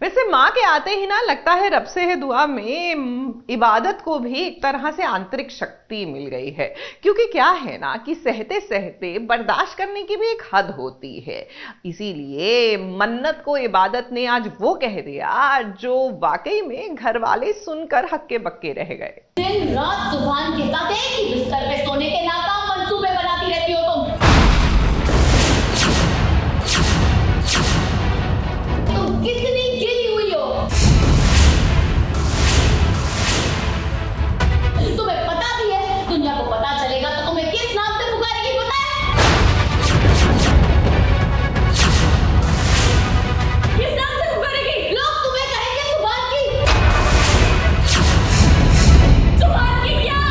वैसे माँ के आते ही ना लगता है रब से है दुआ में इबादत को भी एक तरह से आंतरिक शक्ति मिल गई है, क्योंकि क्या है ना कि सहते सहते बर्दाश्त करने की भी एक हद होती है। इसीलिए मन्नत को इबादत ने आज वो कह दिया जो वाकई में घर वाले सुनकर हक्के बक्के रह गए। दिन रात सुभान के साथ एक ही बिस्तर पे सोने के नाकाम मंसूबे बनाती रहती हो तुम कितनी गिरी हुई हो। तुम्हें पता भी है, दुनिया को पता चलेगा तो तुम्हें किस नाम से पुकारेगी पता है? किस नाम से पुकारेगी? लोग तुम्हें कहेंगे सुभान की। सुभान की क्या?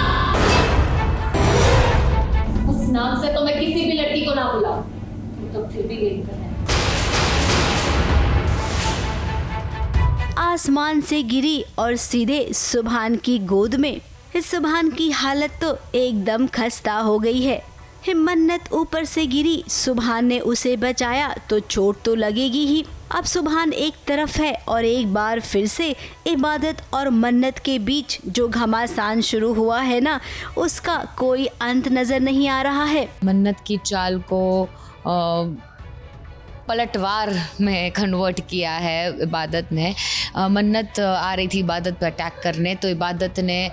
उस नाम से तो मैं किसी भी लड़की को ना बुलाऊं, तो फिर भी यही करना है। आसमान से गिरी और सीधे सुभान की गोद में। सुभान की हालत तो एकदम खस्ता हो गई है। मन्नत ऊपर से गिरी, सुभान ने उसे बचाया तो चोट तो लगेगी ही। अब सुभान एक तरफ है और एक बार फिर से इबादत और मन्नत के बीच जो घमासान शुरू हुआ है ना, उसका कोई अंत नजर नहीं आ रहा है। मन्नत की चाल को पलटवार में कन्वर्ट किया है इबादत ने। मन्नत आ रही थी इबादत पर अटैक करने, तो इबादत ने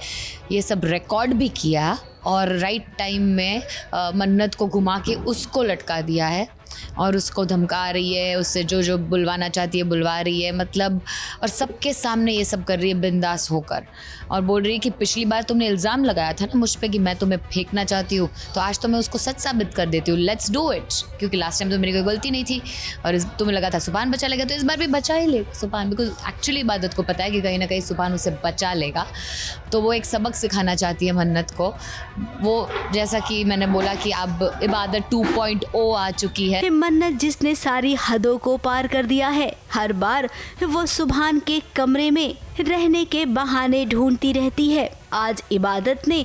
ये सब रिकॉर्ड भी किया और राइट टाइम में मन्नत को घुमा के उसको लटका दिया है और उसको धमका रही है, उससे जो जो बुलवाना चाहती है बुलवा रही है, मतलब और सबके सामने ये सब कर रही है बिंदास होकर, और बोल रही है कि पिछली बार तुमने इल्ज़ाम लगाया था ना मुझ पे कि मैं तुम्हें फेंकना चाहती हूँ, तो आज तो मैं उसको सच साबित कर देती हूँ, लेट्स डू इट। क्योंकि लास्ट टाइम तो मेरी कोई गलती नहीं थी और तुम्हें लगा था सुभान बचा लेगा, तो इस बार भी बचा ही लेगा सुभान, बिकॉज एक्चुअली इबादत को पता है कि कहीं ना कहीं सुभान उसे बचा लेगा। तो वो एक सबक सिखाना चाहती है मन्नत को। वो जैसा कि मैंने बोला कि अब इबादत 2.0 आ चुकी है। मन्नत जिसने सारी हदों को पार कर दिया है, हर बार वो सुभान के कमरे में रहने के बहाने ढूंढती रहती है। आज इबादत ने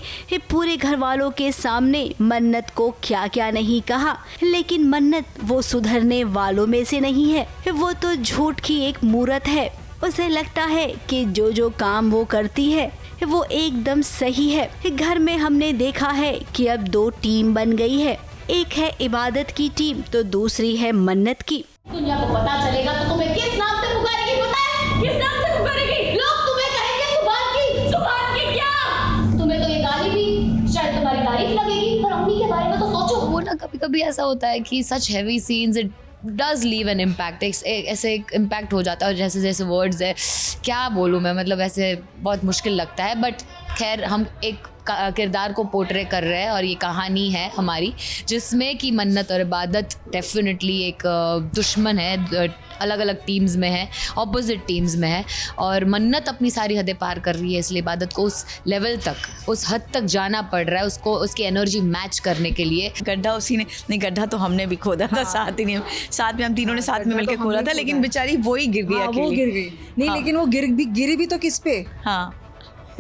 पूरे घर वालों के सामने मन्नत को क्या क्या नहीं कहा, लेकिन मन्नत वो सुधरने वालों में से नहीं है। वो तो झूठ की एक मूरत है। उसे लगता है कि जो जो काम वो करती है वो एकदम सही है। घर में हमने देखा है कि अब 2 टीम बन गई है, एक है इबादत की टीम तो दूसरी है मन्नत की। दुनिया को पता चलेगा तो तुम्हें किस नाम से पुकारेगी पता है? किस नाम से पुकारेगी? लोग तुम्हें कहेंगे सुभान की। सुभान की क्या? तुम्हें तो ये गाली भी शायद तुम्हारी तारीफ लगेगी, पर अम्मी के बारे में तो सोचो। वो ना कभी कभी ऐसा होता है कि such heavy scenes it does leave an impact, ऐसे एक इम्पैक्ट हो जाता है। और जैसे जैसे वर्ड्स है, क्या बोलूँ मैं, मतलब ऐसे बहुत मुश्किल लगता है। बट खैर हम एक किरदार को पोर्ट्रे कर रहे हैं और ये कहानी है हमारी जिसमें कि मन्नत और इबादत डेफिनेटली एक दुश्मन है, अलग अलग टीम्स में है, ऑपोजिट टीम्स में है, और मन्नत अपनी सारी हदें पार कर रही है, इसलिए इबादत को उस लेवल तक, उस हद तक जाना पड़ रहा है उसको, उसकी एनर्जी मैच करने के लिए। गड्ढा उसी ने नहीं, गड्ढा तो हमने भी खोदा था। साथ में हम तीनों ने साथ में मिलकर खोदा था, लेकिन बेचारी वो ही गिर गई अकेली। वो गिर गई नहीं, लेकिन वो गिरी भी तो किस पे? हाँ,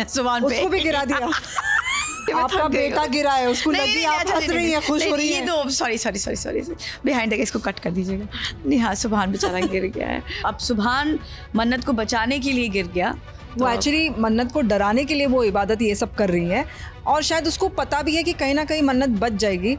सुभान पे। उसको भी गिरा दिया। आपका बेटा गिरा है, उसको लगी आप हंस रही हैं, खुश हो रही हैं। ये तो सॉरी बिहाइंड द इसको कट कर दीजिएगा। नहीं, हाँ, सुभान बेचारा गिर गया है। अब सुभान मन्नत को बचाने के लिए गिर गया। वो एक्चुअली मन्नत को डराने के लिए वो इबादत ये सब कर रही है, और शायद उसको पता भी है कि कहीं ना कहीं मन्नत बच जाएगी।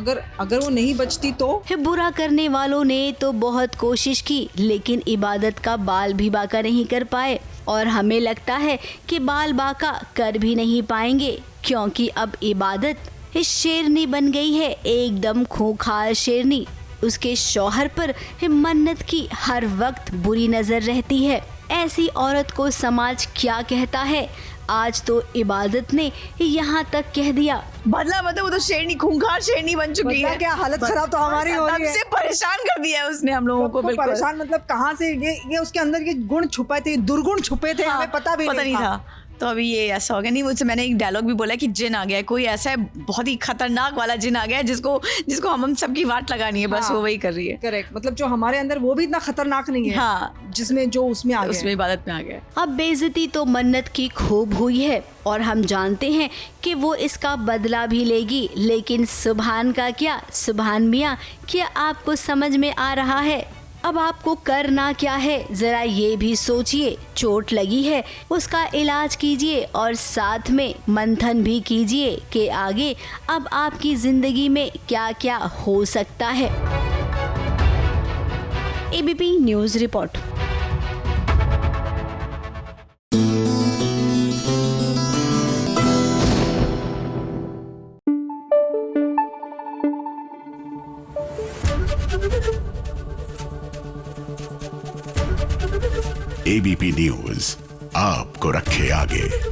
अगर वो नहीं बचती तो। बुरा करने वालों ने तो बहुत कोशिश की, लेकिन इबादत का बाल भी बाका नहीं कर पाए, और हमें लगता है कि बाल बाका कर भी नहीं पाएंगे, क्योंकि अब इबादत इस शेरनी बन गई है, एकदम खूंखार शेरनी। उसके शौहर पर मन्नत की हर वक्त बुरी नजर रहती है। ऐसी औरत को समाज क्या कहता है? आज तो इबादत ने यहाँ तक कह दिया, बदला मतलब वो तो शेरनी, खूंखार शेरनी बन चुकी है। क्या हालत खराब तो हमारी हो रही है। सबसे परेशान कर दिया है उसने हम लोगों को। बिल्कुल परेशान, मतलब कहाँ से ये उसके अंदर ये गुण छुपे थे, दुर्गुण छुपे थे, हमें पता नहीं था। तो अभी ये ऐसा हो गया। नहीं, मुझसे मैंने एक डायलॉग भी बोला कि जिन आ गया, कोई ऐसा है बहुत ही खतरनाक वाला जिन आ गया है जिसको हम सबकी वाट लगानी है, बस हाँ, वो वही कर रही है। करेक्ट, मतलब जो हमारे अंदर वो भी इतना खतरनाक नहीं है। हाँ, जिसमें जो उसमें आ गया, उसमें इबादत में आ गया। अब बेइज्जती तो मन्नत की खूब हुई है और हम जानते हैं कि वो इसका बदला भी लेगी, लेकिन सुभान का क्या? सुभान मियाँ, क्या आपको समझ में आ रहा है अब आपको करना क्या है, जरा ये भी सोचिए। चोट लगी है, उसका इलाज कीजिए और साथ में मंथन भी कीजिए कि आगे अब आपकी जिंदगी में क्या क्या हो सकता है। ABP news report. ABP news आपको रखे आगे।